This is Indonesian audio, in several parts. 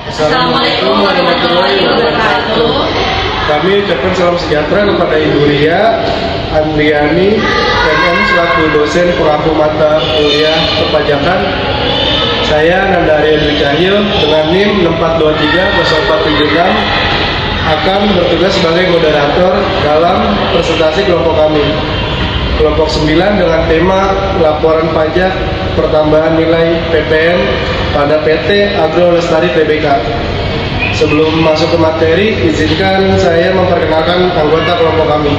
Assalamualaikum warahmatullahi wabarakatuh. Kami ucapkan salam sejahtera kepada Ibu Ria Andriani, MM selaku dosen pelaku mata kuliah perpajakan. Saya Nanda Arya Dwi Cahyo dengan NIM 64230476 akan bertugas sebagai moderator dalam presentasi kelompok kami. Kelompok 9 dengan tema laporan pajak pertambahan nilai PPN pada PT Agro Lestari Tbk. Sebelum masuk ke materi, izinkan saya memperkenalkan anggota kelompok kami.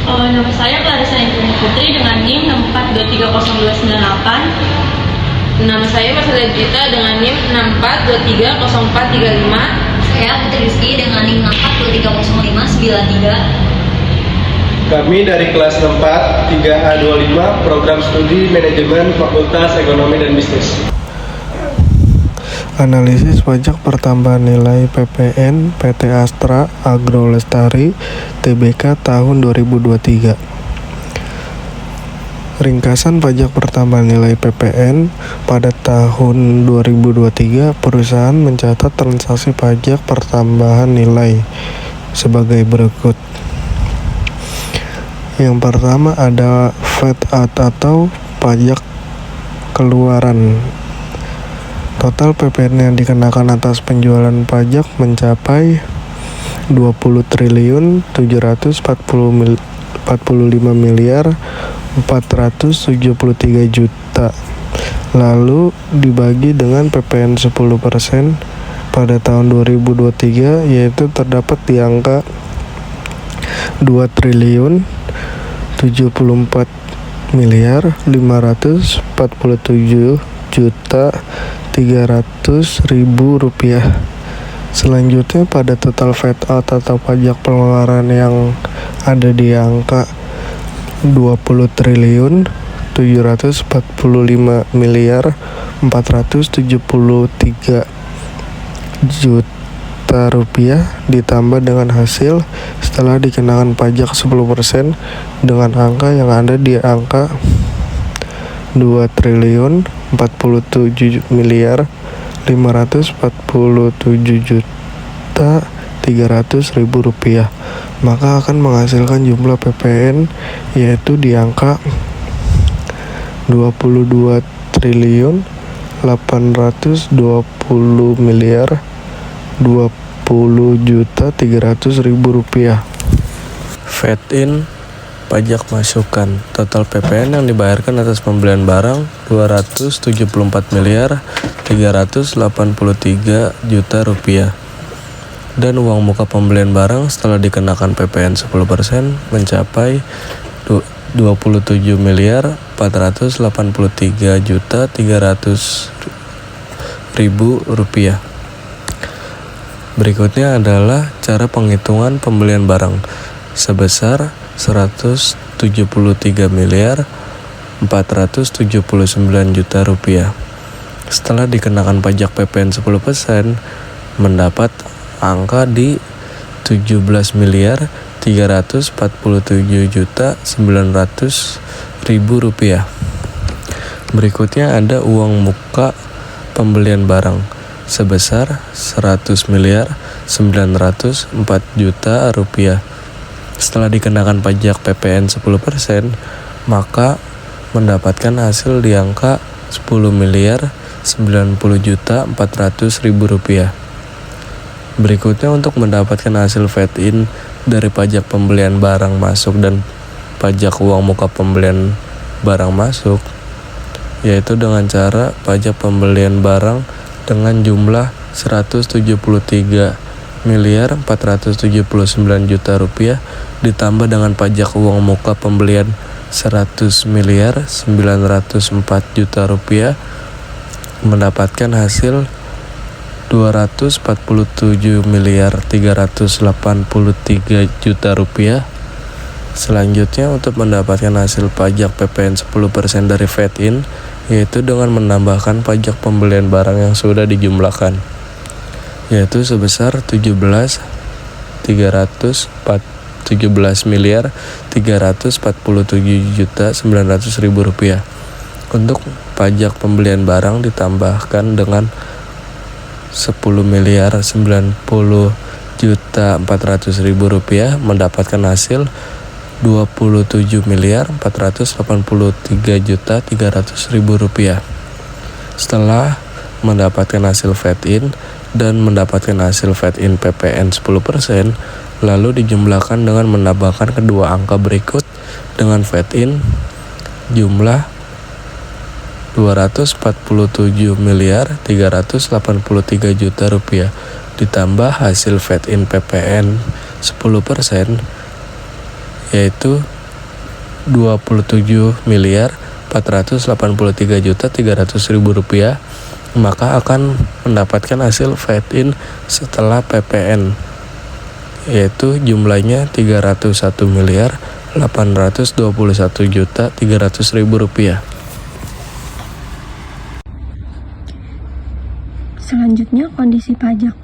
Nama saya Clarissa Indrani Putri dengan NIM 64230298. Nama saya Marcella Gita dengan NIM 64230435. Saya Putri Rizky dengan NIM 64230593. Kami dari kelas 4 3A25 Program Studi Manajemen Fakultas Ekonomi dan Bisnis. Analisis pajak pertambahan nilai PPN PT Astra Agro Lestari Tbk tahun 2023. Ringkasan pajak pertambahan nilai PPN pada tahun 2023, perusahaan mencatat transaksi pajak pertambahan nilai sebagai berikut. Yang pertama ada VAT atau pajak keluaran. Total PPN yang dikenakan atas penjualan pajak mencapai 20.745.473 juta. Lalu dibagi dengan PPN 10% pada tahun 2023, yaitu terdapat di angka 2.547.300.000 rupiah. Selanjutnya pada total VAT out atau pajak pengeluaran yang ada di angka 20.745.473 rupiah ditambah dengan hasil setelah dikenakan pajak 10% dengan angka yang ada di angka 2.047.547.300.000 rupiah, maka akan menghasilkan jumlah PPN yaitu di angka 22.820.020.300.000 rupiah. VAT in pajak masukan. Total PPN yang dibayarkan atas pembelian barang 274.383.000.000 rupiah. Dan uang muka pembelian barang setelah dikenakan PPN 10% mencapai 27.483.300.000 rupiah. Berikutnya adalah cara penghitungan pembelian barang sebesar 173.479.000.000 rupiah. Setelah dikenakan pajak PPN 10% mendapat angka di 17.347.900.000 rupiah. Berikutnya ada uang muka pembelian barang sebesar 100.904.000.000 rupiah. Setelah dikenakan pajak PPN 10%, maka mendapatkan hasil di angka 10.090.400.000 rupiah. Berikutnya untuk mendapatkan hasil VAT in dari pajak pembelian barang masuk dan pajak uang muka pembelian barang masuk, yaitu dengan cara pajak pembelian barang dengan jumlah 173.479.000.000 rupiah ditambah dengan pajak uang muka pembelian 100.904.000.000 rupiah mendapatkan hasil 247.383.000.000 rupiah. Selanjutnya untuk mendapatkan hasil pajak PPN 10% dari VAT in, yaitu dengan menambahkan pajak pembelian barang yang sudah dijumlahkan, yaitu sebesar 17.347.900.000 rupiah. Untuk pajak pembelian barang ditambahkan dengan Rp10.090.400.000 mendapatkan hasil Rp27.483.300.000. Setelah mendapatkan hasil fed-in dan mendapatkan hasil fed-in PPN 10%, lalu dijumlahkan dengan menambahkan kedua angka berikut dengan fed-in jumlah Rp247.383.000 ditambah hasil fed-in PPN 10% yaitu Rp27.483.300.000, maka akan mendapatkan hasil fed-in setelah PPN yaitu jumlahnya Rp301.821.300.000. Selanjutnya, kondisi pajak.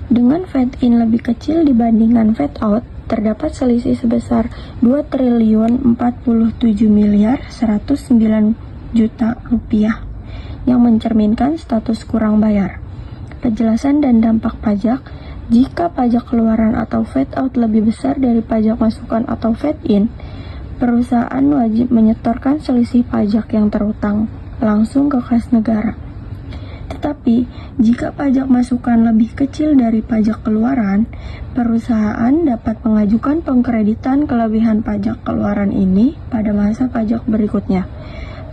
Dengan fed-in lebih kecil dibandingkan fed-out, terdapat selisih sebesar Rp2.047.109.000.000 yang mencerminkan status kurang bayar. Kejelasan dan dampak pajak. Jika pajak keluaran atau fed-out lebih besar dari pajak masukan atau fed-in, perusahaan wajib menyetorkan selisih pajak yang terutang langsung ke kas negara. Tetapi, jika pajak masukan lebih kecil dari pajak keluaran, perusahaan dapat mengajukan pengkreditan kelebihan pajak keluaran ini pada masa pajak berikutnya.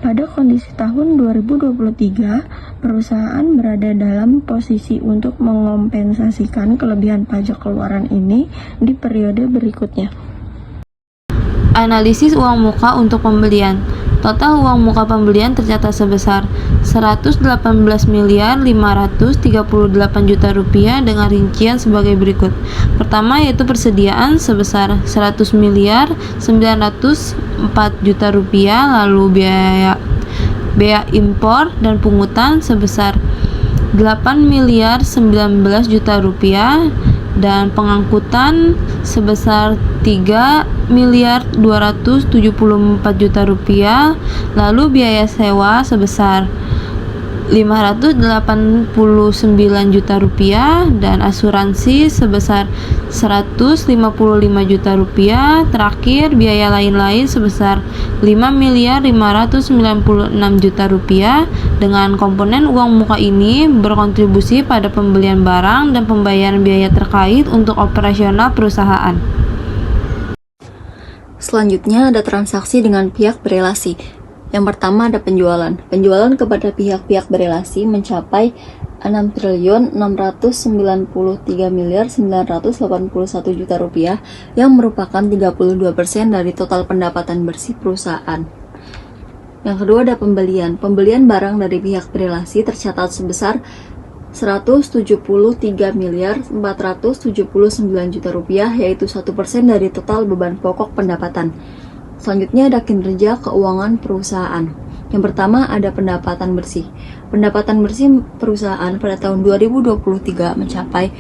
Pada kondisi tahun 2023, perusahaan berada dalam posisi untuk mengompensasikan kelebihan pajak keluaran ini di periode berikutnya. Analisis uang muka untuk pembelian. Total uang muka pembelian tercatat sebesar Rp118.538.000.000 dengan rincian sebagai berikut. Pertama yaitu persediaan sebesar Rp100.904.000.000, lalu biaya impor dan pungutan sebesar Rp8.019.000.000 dan pengangkutan sebesar Rp3.274.000.000, lalu biaya sewa sebesar Rp589.000.000 dan asuransi sebesar Rp155.000.000. Terakhir, biaya lain-lain sebesar Rp5.596.000.000. Dengan komponen uang muka ini berkontribusi pada pembelian barang dan pembayaran biaya terkait untuk operasional perusahaan. Selanjutnya ada transaksi dengan pihak berelasi. Yang pertama ada penjualan. Penjualan kepada pihak-pihak berelasi mencapai Rp6.633.981.000.000 yang merupakan 32% dari total pendapatan bersih perusahaan. Yang kedua ada pembelian. Pembelian barang dari pihak berelasi tercatat sebesar Rp170.479.000.000 yaitu 1% dari total beban pokok pendapatan. Selanjutnya ada kinerja keuangan perusahaan. Yang pertama ada pendapatan bersih. Pendapatan bersih perusahaan pada tahun 2023 mencapai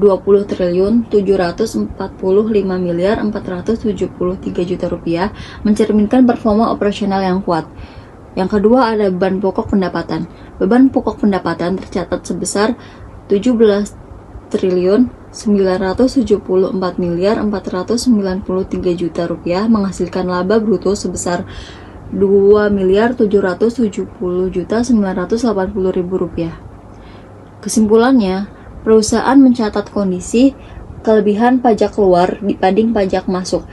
Rp20.745.473.000.000, mencerminkan performa operasional yang kuat. Yang kedua ada beban pokok pendapatan. Beban pokok pendapatan tercatat sebesar Rp17.974.493.000.000, menghasilkan laba bruto sebesar Rp2.770.980.000. Kesimpulannya, perusahaan mencatat kondisi kelebihan pajak keluar dibanding pajak masuk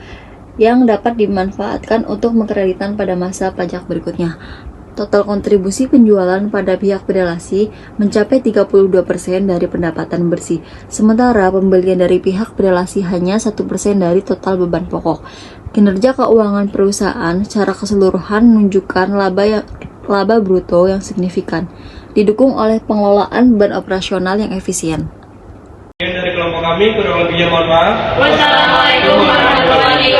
yang dapat dimanfaatkan untuk mengkreditan pada masa pajak berikutnya. Total kontribusi penjualan pada pihak berelasi mencapai 32% dari pendapatan bersih, sementara pembelian dari pihak berelasi hanya 1% dari total beban pokok. Kinerja keuangan perusahaan secara keseluruhan menunjukkan laba bruto yang signifikan, didukung oleh pengelolaan beban operasional yang efisien. Dari kelompok kami, kurang lebihnya mohon maaf. Wassalamualaikum warahmatullahi wabarakatuh.